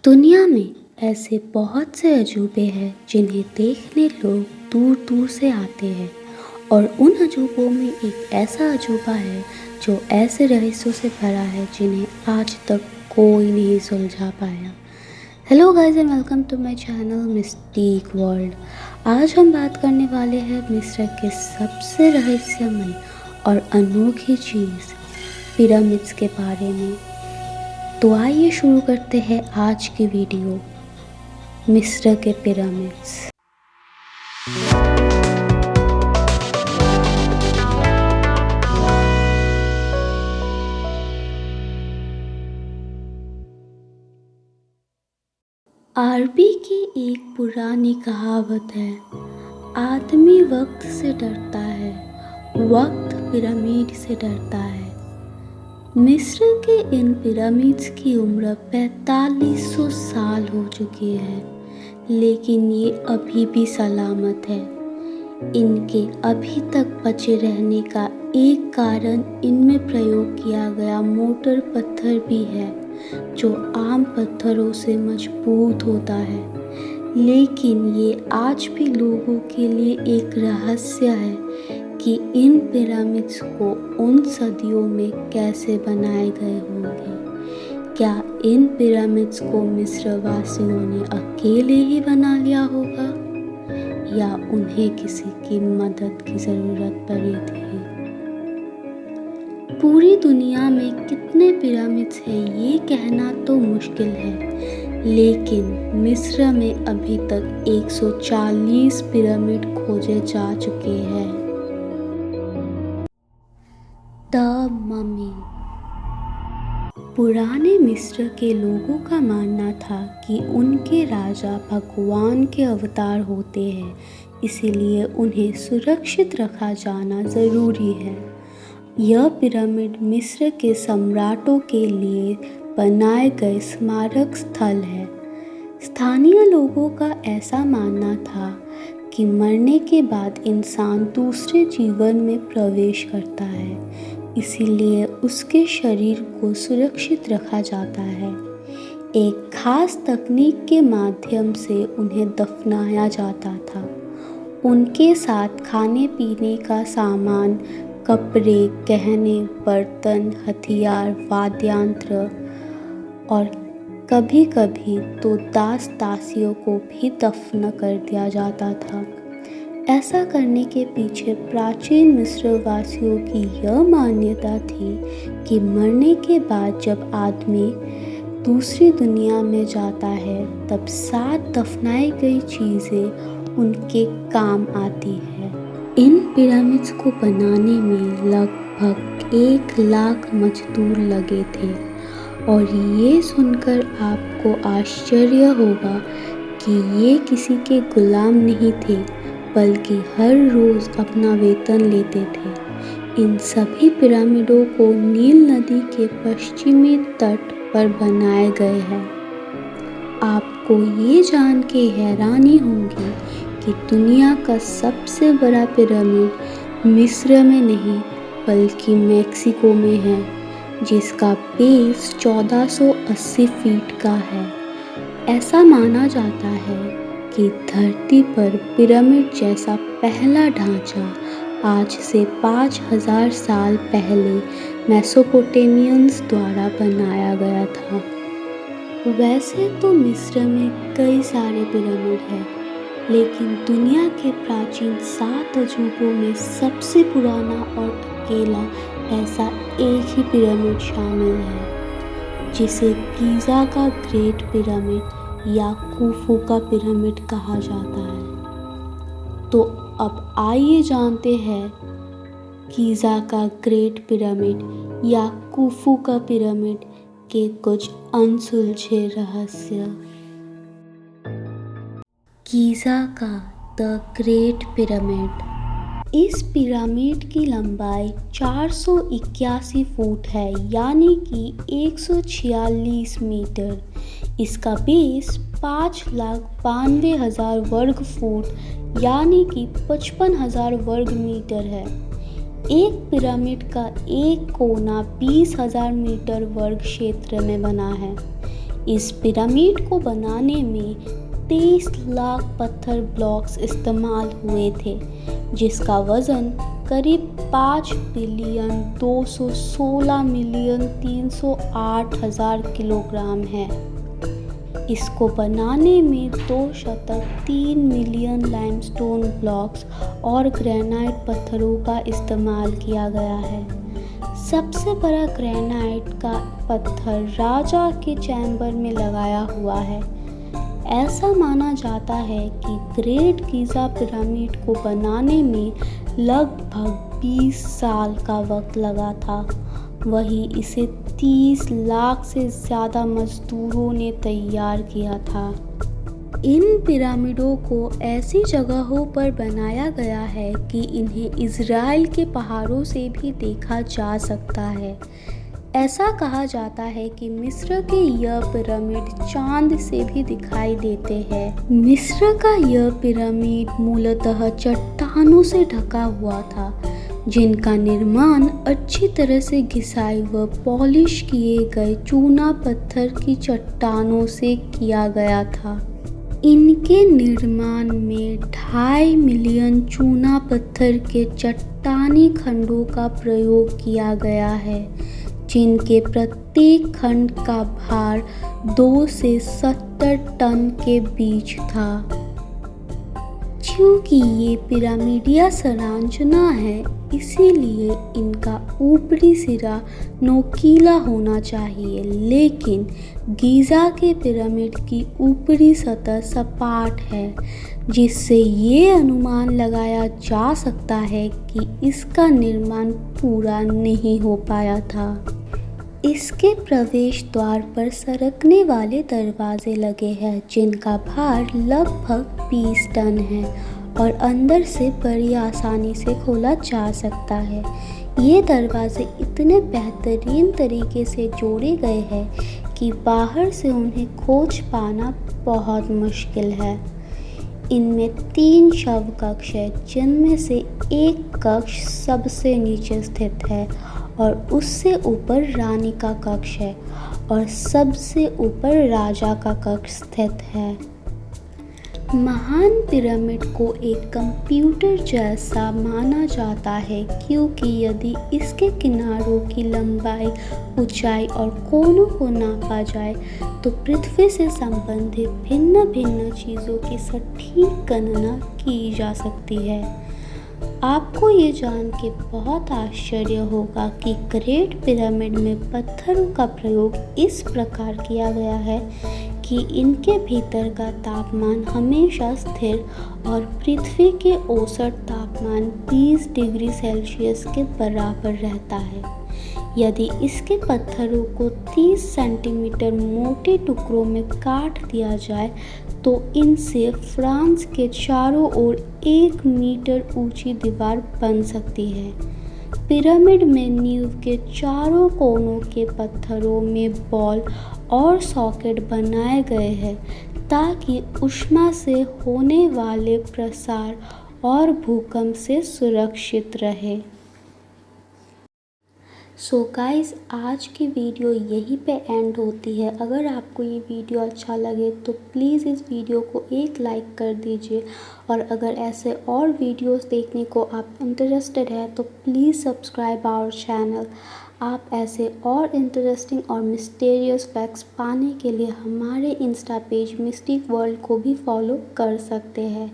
दुनिया में ऐसे बहुत से अजूबे हैं जिन्हें देखने लोग दूर दूर से आते हैं और उन अजूबों में एक ऐसा अजूबा है जो ऐसे रहस्यों से भरा है जिन्हें आज तक कोई नहीं सुलझा पाया। Hello guys and welcome to my channel mystic world. आज हम बात करने वाले हैं मिस्र के सबसे रहस्यमय और अनोखी चीज़ पिरामिड्स के बारे में। तो आइए शुरू करते हैं आज की वीडियो, मिस्र के पिरामिड्स। अरबी की एक पुरानी कहावत है, आदमी वक्त से डरता है, वक्त पिरामिड से डरता है। मिस्र के इन पिरामिड्स की उम्र 4500 साल हो चुकी है, लेकिन ये अभी भी सलामत है। इनके अभी तक बचे रहने का एक कारण इनमें प्रयोग किया गया मोटर पत्थर भी है, जो आम पत्थरों से मजबूत होता है। लेकिन ये आज भी लोगों के लिए एक रहस्य है कि इन पिरामिड्स को उन सदियों में कैसे बनाए गए होंगे। क्या इन पिरामिड्स को मिस्र वासियों ने अकेले ही बना लिया होगा या उन्हें किसी की मदद की ज़रूरत पड़ी थी? पूरी दुनिया में कितने पिरामिड्स हैं ये कहना तो मुश्किल है, लेकिन मिस्र में अभी तक 140 पिरामिड खोजे जा चुके हैं। The mummy. पुराने मिस्र के लोगों का मानना था कि उनके राजा भगवान के अवतार होते हैं, इसीलिए उन्हें सुरक्षित रखा जाना ज़रूरी है। यह पिरामिड मिस्र के सम्राटों के लिए बनाए गए स्मारक स्थल है। स्थानीय लोगों का ऐसा मानना था कि मरने के बाद इंसान दूसरे जीवन में प्रवेश करता है, इसीलिए उसके शरीर को सुरक्षित रखा जाता है। एक खास तकनीक के माध्यम से उन्हें दफनाया जाता था। उनके साथ खाने पीने का सामान, कपड़े, गहने, बर्तन, हथियार, वाद्ययंत्र और कभी कभी तो दास दासियों को भी दफन कर दिया जाता था। ऐसा करने के पीछे प्राचीन मिस्र वासियों की यह मान्यता थी कि मरने के बाद जब आदमी दूसरी दुनिया में जाता है तब 7 दफनाई गई चीज़ें उनके काम आती है। इन पिरामिड्स को बनाने में लगभग 1 लाख मजदूर लगे थे और ये सुनकर आपको आश्चर्य होगा कि ये किसी के गुलाम नहीं थे, बल्कि हर रोज़ अपना वेतन लेते थे। इन सभी पिरामिडों को नील नदी के पश्चिमी तट पर बनाए गए हैं। आपको ये जान के हैरानी होगी कि दुनिया का सबसे बड़ा पिरामिड मिस्र में नहीं बल्कि मेक्सिको में है, जिसका बेस 1480 फीट का है। ऐसा माना जाता है कि धरती पर पिरामिड जैसा पहला ढांचा आज से 5000 साल पहले मेसोपोटामियंस द्वारा बनाया गया था। वैसे तो मिस्र में कई सारे पिरामिड हैं, लेकिन दुनिया के प्राचीन 7 अजूबों में सबसे पुराना और अकेला ऐसा एक ही पिरामिड शामिल है, जिसे गीज़ा का ग्रेट पिरामिड या खुफू का पिरामिड कहा जाता है। तो अब आइए जानते हैं गीज़ा का ग्रेट पिरामिड या खुफू का पिरामिड के कुछ अनसुलझे रहस्य। गीज़ा का द ग्रेट पिरामिड। इस पिरामिड की लंबाई 481 फुट है, यानी कि 146 मीटर। इसका बेस 5,92,000 वर्ग फुट यानी कि 55,000 वर्ग मीटर है। एक पिरामिड का एक कोना 20,000 मीटर वर्ग क्षेत्र में बना है। इस पिरामिड को बनाने में 23 लाख पत्थर ब्लॉक्स इस्तेमाल हुए थे, जिसका वज़न करीब 5 बिलियन 216 मिलियन 308 हजार किलोग्राम है। इसको बनाने में 2.3 मिलियन लाइमस्टोन ब्लॉक्स और ग्रेनाइट पत्थरों का इस्तेमाल किया गया है। सबसे बड़ा ग्रेनाइट का पत्थर राजा के चैम्बर में लगाया हुआ है। ऐसा माना जाता है कि ग्रेट गीज़ा पिरामिड को बनाने में लगभग 20 साल का वक्त लगा था। वहीं इसे 30 लाख से ज़्यादा मजदूरों ने तैयार किया था। इन पिरामिडों को ऐसी जगहों पर बनाया गया है कि इन्हें इज़राइल के पहाड़ों से भी देखा जा सकता है। ऐसा कहा जाता है कि मिस्र के यह पिरामिड चांद से भी दिखाई देते हैं। मिस्र का यह पिरामिड मूलतः चट्टानों से ढका हुआ था, जिनका निर्माण अच्छी तरह से घिसाई व पॉलिश किए गए चूना पत्थर की चट्टानों से किया गया था। इनके निर्माण में 2.5 मिलियन चूना पत्थर के चट्टानी खंडों का प्रयोग किया गया है, जिनके प्रत्येक खंड का भार 2 से 70 टन के बीच था। क्योंकि ये पिरामिडिया संरचना है, इसीलिए इनका ऊपरी सिरा नोकीला होना चाहिए, लेकिन गीज़ा के पिरामिड की ऊपरी सतह सपाट है, जिससे ये अनुमान लगाया जा सकता है कि इसका निर्माण पूरा नहीं हो पाया था। इसके प्रवेश द्वार पर सरकने वाले दरवाजे लगे हैं, जिनका भार लगभग 20 टन है और अंदर से बड़ी आसानी से खोला जा सकता है। ये दरवाजे इतने बेहतरीन तरीके से जोड़े गए हैं कि बाहर से उन्हें खोज पाना बहुत मुश्किल है। इनमें 3 शव कक्ष हैं, जिनमें से एक कक्ष सबसे नीचे स्थित है और उससे ऊपर रानी का कक्ष है और सबसे ऊपर राजा का कक्ष स्थित है। महान पिरामिड को एक कंप्यूटर जैसा माना जाता है, क्योंकि यदि इसके किनारों की लंबाई, ऊंचाई और कोनों को नापा जाए तो पृथ्वी से संबंधित भिन्न भिन्न चीज़ों की सटीक गणना की जा सकती है। आपको ये जान के बहुत आश्चर्य होगा कि ग्रेट पिरामिड में पत्थरों का प्रयोग इस प्रकार किया गया है कि इनके भीतर का तापमान हमेशा स्थिर और पृथ्वी के औसत तापमान 20 डिग्री सेल्सियस के बराबर रहता है। यदि इसके पत्थरों को 30 सेंटीमीटर मोटे टुकड़ों में काट दिया जाए तो इनसे फ्रांस के चारों ओर 1 मीटर ऊंची दीवार बन सकती है। पिरामिड में नींव के चारों कोनों के पत्थरों में बॉल और सॉकेट बनाए गए हैं, ताकि ऊष्मा से होने वाले प्रसार और भूकंप से सुरक्षित रहे। सो गाइस, आज की वीडियो यहीं पे एंड होती है। अगर आपको ये वीडियो अच्छा लगे तो प्लीज़ इस वीडियो को एक लाइक कर दीजिए, और अगर ऐसे और वीडियोस देखने को आप इंटरेस्टेड है तो प्लीज़ सब्सक्राइब आवर चैनल। आप ऐसे और इंटरेस्टिंग और मिस्टीरियस फैक्ट्स पाने के लिए हमारे इंस्टा पेज मिस्टिक वर्ल्ड को भी फॉलो कर सकते हैं।